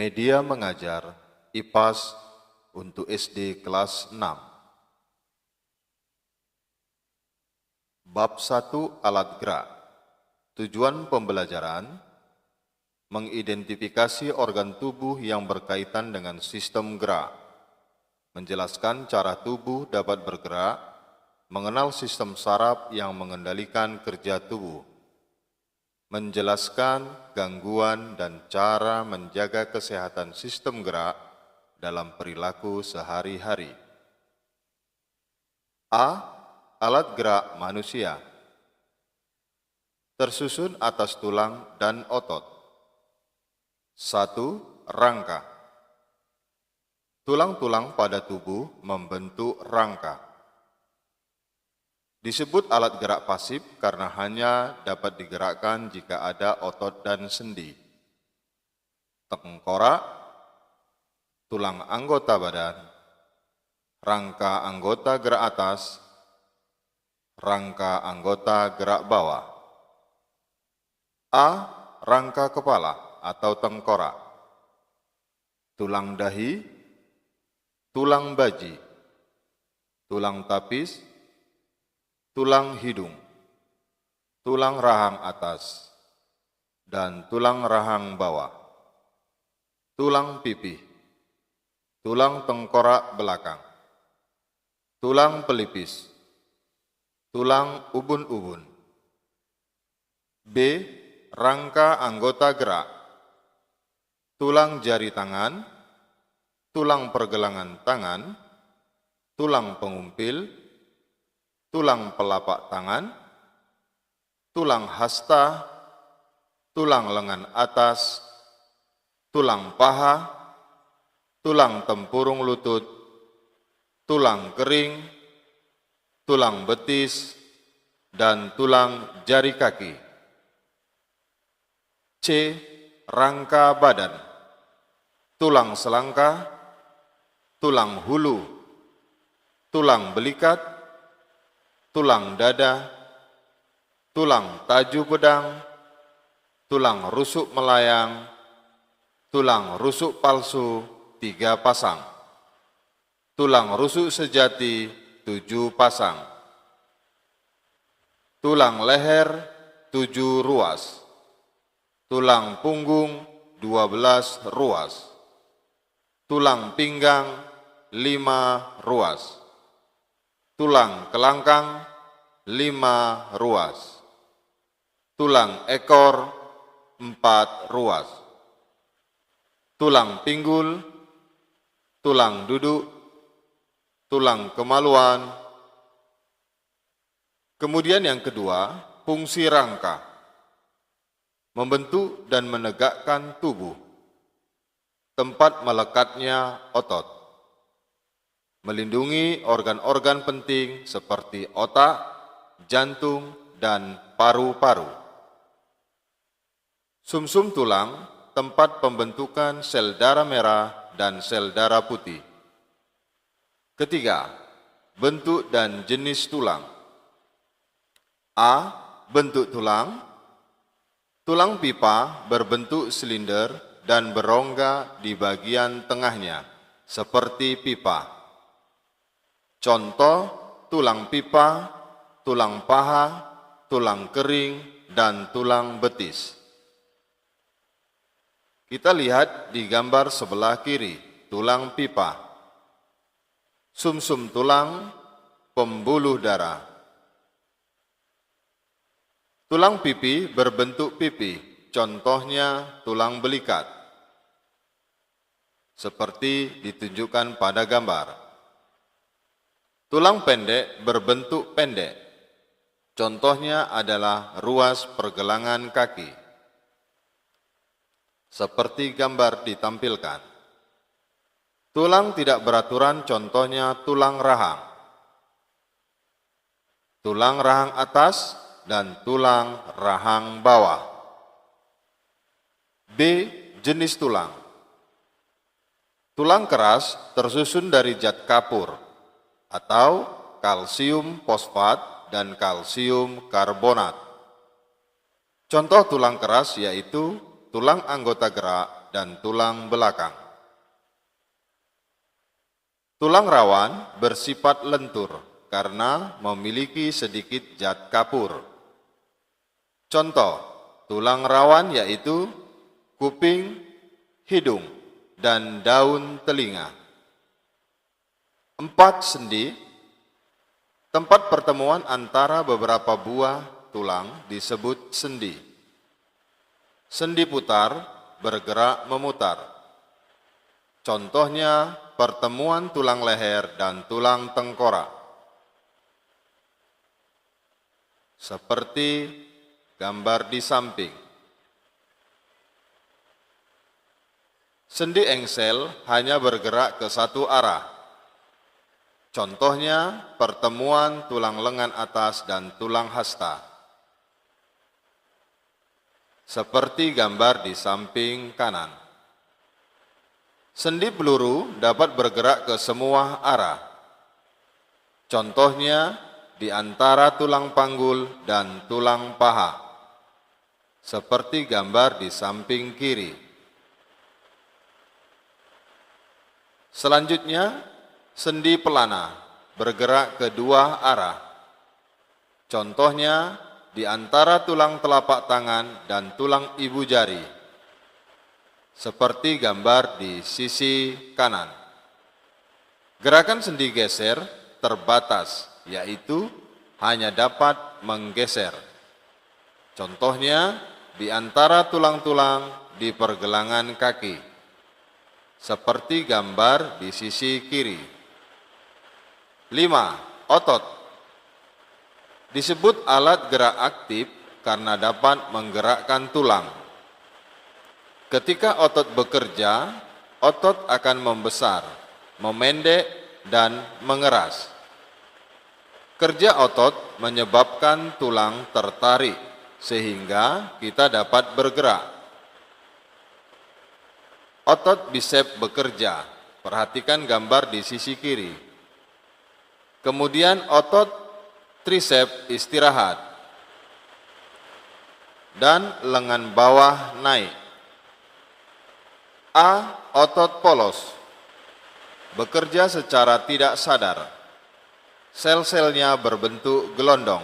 Media mengajar IPAS untuk SD kelas 6. Bab 1 Alat gerak. Tujuan pembelajaran: mengidentifikasi organ tubuh yang berkaitan dengan sistem gerak, menjelaskan cara tubuh dapat bergerak, mengenal sistem saraf yang mengendalikan kerja tubuh, menjelaskan gangguan dan cara menjaga kesehatan sistem gerak dalam perilaku sehari-hari. A. Alat gerak manusia. Tersusun atas tulang dan otot. 1. Rangka. Tulang-tulang pada tubuh membentuk rangka. Disebut alat gerak pasif karena hanya dapat digerakkan jika ada otot dan sendi. Tengkorak, tulang anggota badan, rangka anggota gerak atas, rangka anggota gerak bawah. A. Rangka kepala atau tengkorak. Tulang dahi, tulang baji, tulang tapis, tulang hidung, tulang rahang atas, dan tulang rahang bawah. Tulang pipih, tulang tengkorak belakang, tulang pelipis, tulang ubun-ubun. B. Rangka anggota gerak. Tulang jari tangan, tulang pergelangan tangan, tulang pengumpil, tulang pelapak tangan, tulang hasta, tulang lengan atas, tulang paha, tulang tempurung lutut, tulang kering, tulang betis, dan tulang jari kaki. C. Rangka badan. Tulang selangka, tulang hulu, tulang belikat, tulang dada, tulang taju pedang, tulang rusuk melayang, tulang rusuk palsu 3 pasang, tulang rusuk sejati 7 pasang, tulang leher 7 ruas, tulang punggung 12 ruas, tulang pinggang 5 ruas, tulang kelangkang 5 ruas, tulang ekor 4 ruas, tulang pinggul, tulang duduk, tulang kemaluan. Kemudian yang kedua, fungsi rangka: membentuk dan menegakkan tubuh, tempat melekatnya otot, melindungi organ-organ penting seperti otak, jantung, dan paru-paru. Sumsum tulang, tempat pembentukan sel darah merah dan sel darah putih. Ketiga, bentuk dan jenis tulang. A. Bentuk tulang. Tulang pipa berbentuk silinder dan berongga di bagian tengahnya, seperti pipa. Contoh, tulang pipa, tulang paha, tulang kering, dan tulang betis. Kita lihat di gambar sebelah kiri, tulang pipa. Sumsum tulang, pembuluh darah. Tulang pipi berbentuk pipi, contohnya tulang belikat, seperti ditunjukkan pada gambar. Tulang pendek berbentuk pendek, contohnya adalah ruas pergelangan kaki, seperti gambar ditampilkan. Tulang tidak beraturan, contohnya tulang rahang, tulang rahang atas, dan tulang rahang bawah. B. Jenis tulang. Tulang keras tersusun dari zat kapur atau kalsium fosfat dan kalsium karbonat. Contoh tulang keras yaitu tulang anggota gerak dan tulang belakang. Tulang rawan bersifat lentur karena memiliki sedikit zat kapur. Contoh, tulang rawan yaitu kuping, hidung, dan daun telinga. 4. Sendi. Tempat pertemuan antara beberapa buah tulang disebut sendi. Sendi putar bergerak memutar. Contohnya pertemuan tulang leher dan tulang tengkorak. Seperti gambar di samping. Sendi engsel hanya bergerak ke satu arah. Contohnya pertemuan tulang lengan atas dan tulang hasta. Seperti gambar di samping kanan. Sendi peluru dapat bergerak ke semua arah. Contohnya di antara tulang panggul dan tulang paha. Seperti gambar di samping kiri. Selanjutnya, sendi pelana bergerak ke dua arah. Contohnya di antara tulang telapak tangan dan tulang ibu jari. Seperti gambar di sisi kanan. Gerakan sendi geser terbatas, yaitu hanya dapat menggeser. Contohnya di antara tulang-tulang di pergelangan kaki. Seperti gambar di sisi kiri. 5. Otot. Disebut alat gerak aktif karena dapat menggerakkan tulang. Ketika otot bekerja, otot akan membesar, memendek, dan mengeras. Kerja otot menyebabkan tulang tertarik, sehingga kita dapat bergerak. Otot bisep bekerja, perhatikan gambar di sisi kiri. Kemudian otot trisep istirahat dan lengan bawah naik. A. Otot polos bekerja secara tidak sadar. Sel-selnya berbentuk gelondong.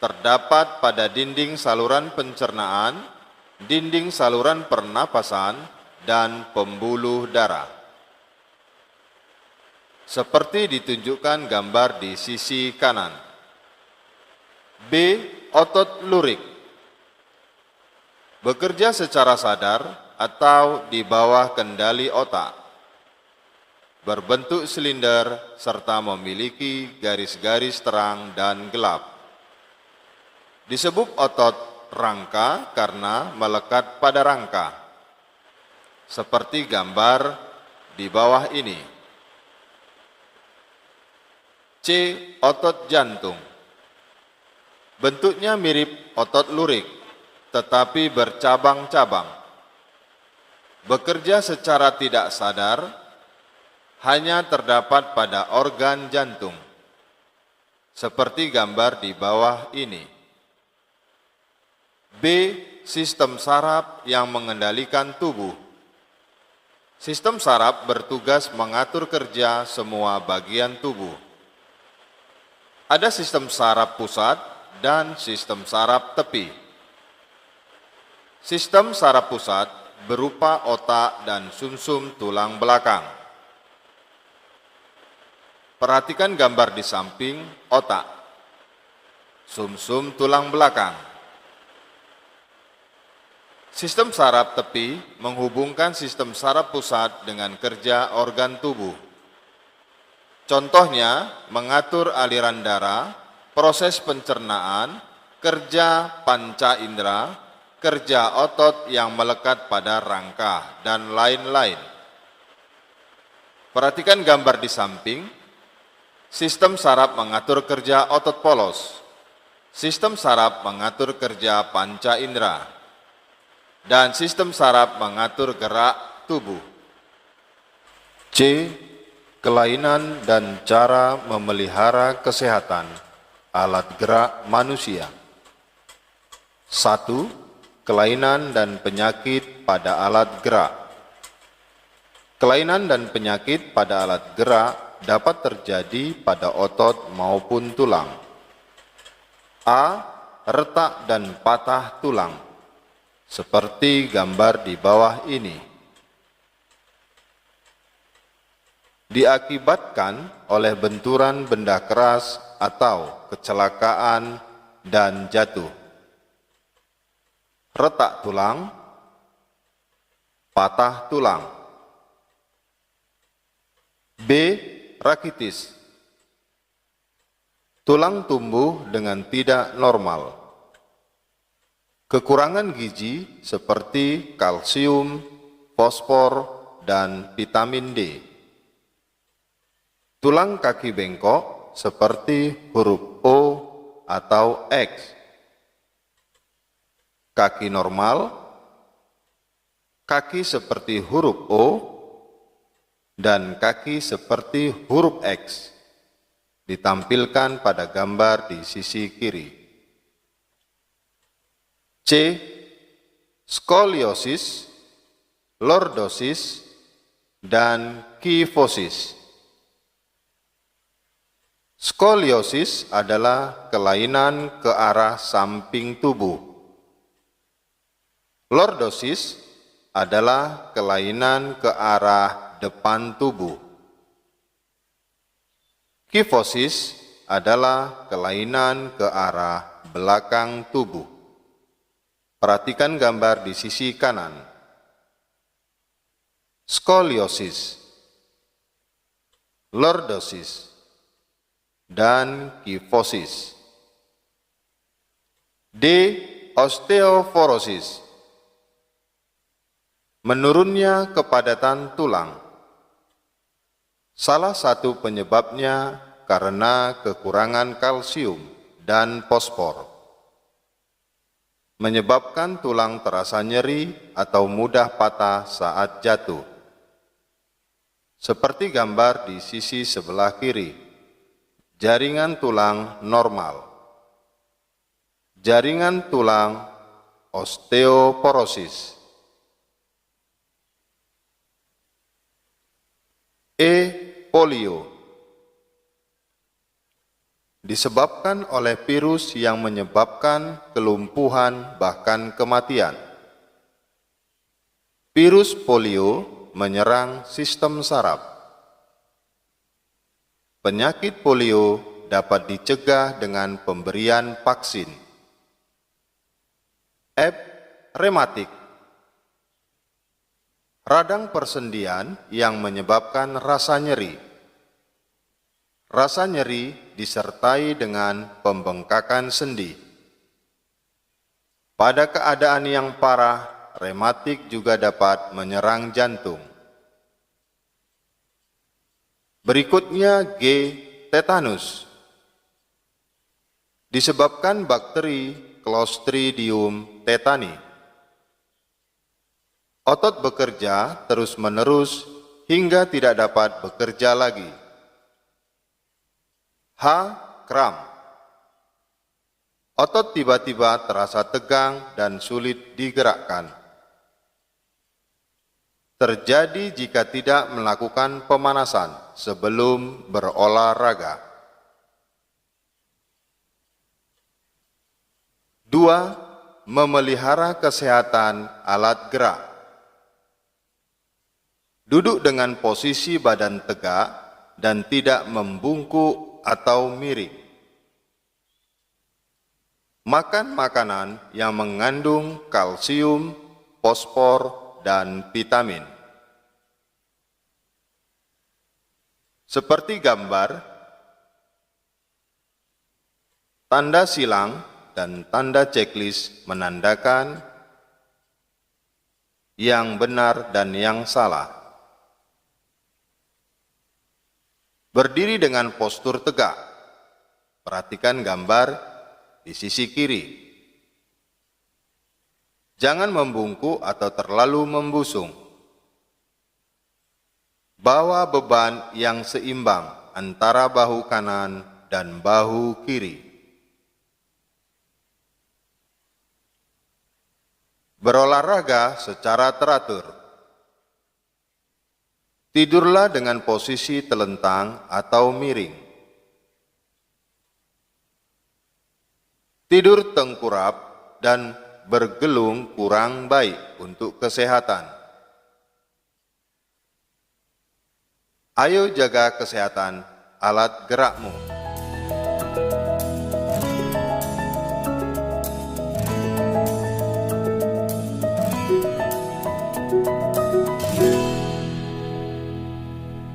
Terdapat pada dinding saluran pencernaan, dinding saluran pernapasan, dan pembuluh darah. Seperti ditunjukkan gambar di sisi kanan. B. Otot lurik bekerja secara sadar atau di bawah kendali otak. Berbentuk silinder serta memiliki garis-garis terang dan gelap. Disebut otot rangka karena melekat pada rangka. Seperti gambar di bawah ini. C. Otot jantung. Bentuknya mirip otot lurik, tetapi bercabang-cabang. Bekerja secara tidak sadar, hanya terdapat pada organ jantung. Seperti gambar di bawah ini. B. Sistem saraf yang mengendalikan tubuh. Sistem saraf bertugas mengatur kerja semua bagian tubuh. Ada sistem saraf pusat dan sistem saraf tepi. Sistem saraf pusat berupa otak dan sumsum tulang belakang. Perhatikan gambar di samping otak, sumsum tulang belakang. Sistem saraf tepi menghubungkan sistem saraf pusat dengan kerja organ tubuh. Contohnya, mengatur aliran darah, proses pencernaan, kerja panca indera, kerja otot yang melekat pada rangka, dan lain-lain. Perhatikan gambar di samping. Sistem saraf mengatur kerja otot polos. Sistem saraf mengatur kerja panca indera. Dan sistem saraf mengatur gerak tubuh. C. Kelainan dan cara memelihara kesehatan alat gerak manusia. 1. kelainan dan penyakit pada alat gerak. Kelainan dan penyakit pada alat gerak dapat terjadi pada otot maupun tulang. A. Retak dan patah tulang, seperti gambar di bawah ini. Diakibatkan oleh benturan benda keras atau kecelakaan dan jatuh. Retak tulang, patah tulang. B. Rakitis. Tulang tumbuh dengan tidak normal. Kekurangan gizi seperti kalsium, fosfor, dan vitamin D. Tulang kaki bengkok seperti huruf O atau X. Kaki normal, kaki seperti huruf O, dan kaki seperti huruf X ditampilkan pada gambar di sisi kiri. C. Skoliosis, lordosis, dan kifosis. Skoliosis adalah kelainan ke arah samping tubuh. Lordosis adalah kelainan ke arah depan tubuh. Kifosis adalah kelainan ke arah belakang tubuh. Perhatikan gambar di sisi kanan. Skoliosis, lordosis, dan kifosis. D. Osteoporosis. Menurunnya kepadatan tulang. Salah satu penyebabnya karena kekurangan kalsium dan fosfor, menyebabkan tulang terasa nyeri atau mudah patah saat jatuh. Seperti gambar di sisi sebelah kiri, jaringan tulang normal. Jaringan tulang osteoporosis. E. Polio. Disebabkan oleh virus yang menyebabkan kelumpuhan bahkan kematian. Virus polio menyerang sistem saraf. Penyakit polio dapat dicegah dengan pemberian vaksin. F. Rematik. Radang persendian yang menyebabkan rasa nyeri. Rasa nyeri disertai dengan pembengkakan sendi. Pada keadaan yang parah, rematik juga dapat menyerang jantung. Berikutnya G. Tetanus. Disebabkan bakteri Clostridium tetani. Otot bekerja terus-menerus hingga tidak dapat bekerja lagi. H. Kram. Otot tiba-tiba terasa tegang dan sulit digerakkan. Terjadi jika tidak melakukan pemanasan sebelum berolahraga. 2. Memelihara kesehatan alat gerak. Duduk dengan posisi badan tegak dan tidak membungkuk atau miring. Makan makanan yang mengandung kalsium, fosfor, dan vitamin. Seperti gambar, tanda silang dan tanda checklist menandakan yang benar dan yang salah. Berdiri dengan postur tegak. Perhatikan gambar di sisi kiri. Jangan membungkuk atau terlalu membusung. Bawa beban yang seimbang antara bahu kanan dan bahu kiri. Berolahraga secara teratur. Tidurlah dengan posisi telentang atau miring. Tidur tengkurap dan bergelung kurang baik untuk kesehatan. Ayo jaga kesehatan alat gerakmu.